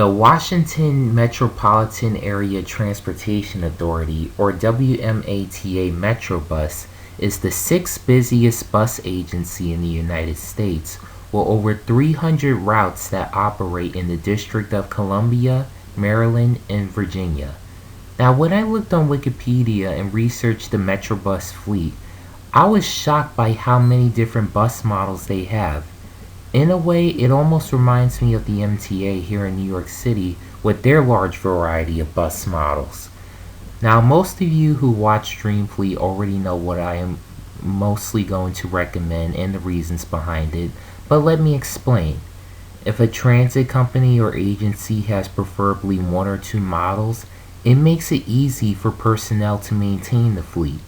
The Washington Metropolitan Area Transportation Authority, or WMATA Metrobus, is the sixth busiest bus agency in the United States, with over 300 routes that operate in the District of Columbia, Maryland, and Virginia. Now, when I looked on Wikipedia and researched the Metrobus fleet, I was shocked by how many different bus models they have. In a way, it almost reminds me of the MTA here in New York City with their large variety of bus models. Now, most of you who watch Dreamfleet already know what I am mostly going to recommend and the reasons behind it, but let me explain. If a transit company or agency has preferably one or two models, it makes it easy for personnel to maintain the fleet.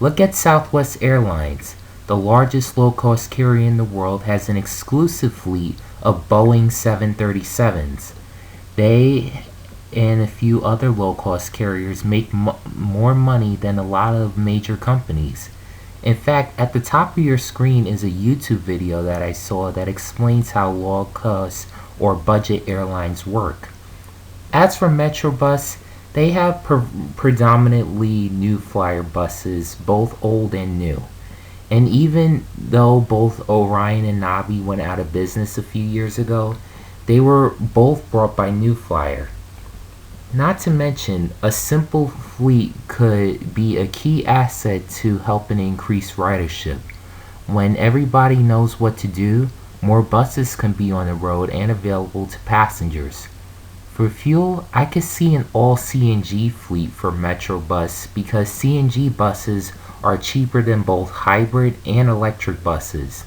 Look at Southwest Airlines. The largest low-cost carrier in the world has an exclusive fleet of Boeing 737s. They and a few other low-cost carriers make more money than a lot of major companies. In fact, at the top of your screen is a YouTube video that I saw that explains how low-cost or budget airlines work. As for Metrobus, they have predominantly new flyer buses, both old and new. And even though both Orion and Navi went out of business a few years ago, they were both brought by New Flyer. Not to mention, a simple fleet could be a key asset to helping increase ridership. When everybody knows what to do, more buses can be on the road and available to passengers. For fuel, I could see an all CNG fleet for Metrobus because CNG buses are cheaper than both hybrid and electric buses.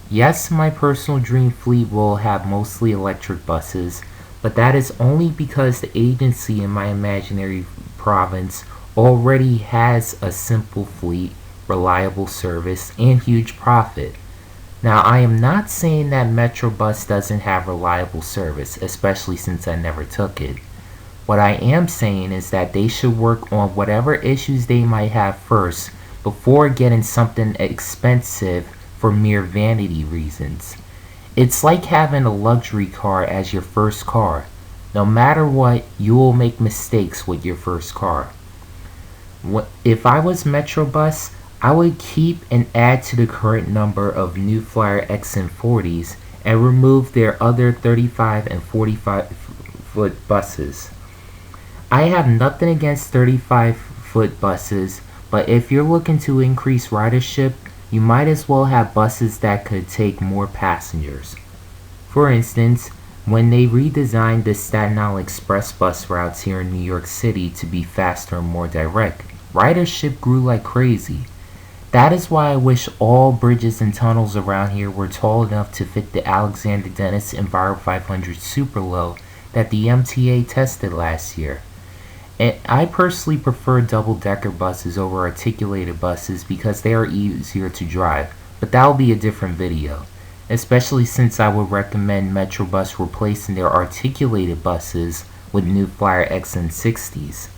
Yes, my personal dream fleet will have mostly electric buses, but that is only because the agency in my imaginary province already has a simple fleet, reliable service, and huge profit. Now, I am not saying that Metrobus doesn't have reliable service, especially since I never took it. What I am saying is that they should work on whatever issues they might have first before getting something expensive for mere vanity reasons. It's like having a luxury car as your first car. No matter what, you will make mistakes with your first car. If I was Metrobus, I would keep and add to the current number of New Flyer XN40s and remove their other 35 and 45-foot buses. I have nothing against 35-foot buses, but if you're looking to increase ridership, you might as well have buses that could take more passengers. For instance, when they redesigned the Staten Island Express bus routes here in New York City to be faster and more direct, ridership grew like crazy. That is why I wish all bridges and tunnels around here were tall enough to fit the Alexander Dennis Enviro 500 Super Low that the MTA tested last year. And I personally prefer double-decker buses over articulated buses because they are easier to drive, but that will be a different video, especially since I would recommend Metrobus replacing their articulated buses with New Flyer XN60s.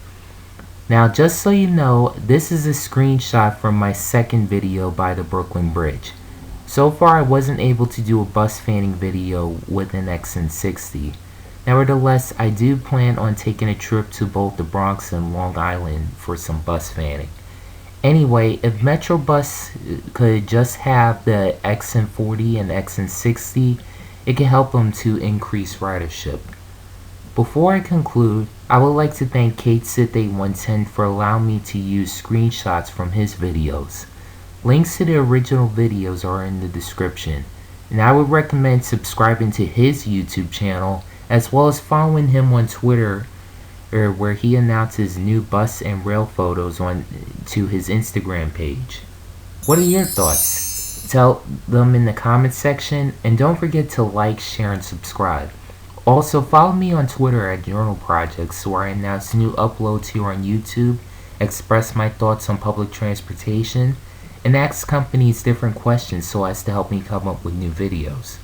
Now, just so you know, this is a screenshot from my second video by the Brooklyn Bridge. So far, I wasn't able to do a bus fanning video with an XN60. Nevertheless, I do plan on taking a trip to both the Bronx and Long Island for some bus fanning. Anyway, if Metrobus could just have the XN40 and XN60, it can help them to increase ridership. Before I conclude, I would like to thank KateSith8110 for allowing me to use screenshots from his videos. Links to the original videos are in the description, and I would recommend subscribing to his YouTube channel as well as following him on Twitter, where he announces new bus and rail photos to his Instagram page. What are your thoughts? Tell them in the comment section, and don't forget to like, share, and subscribe. Also, follow me on Twitter at Journal Projects, where I announce new uploads here on YouTube, express my thoughts on public transportation, and ask companies different questions so as to help me come up with new videos.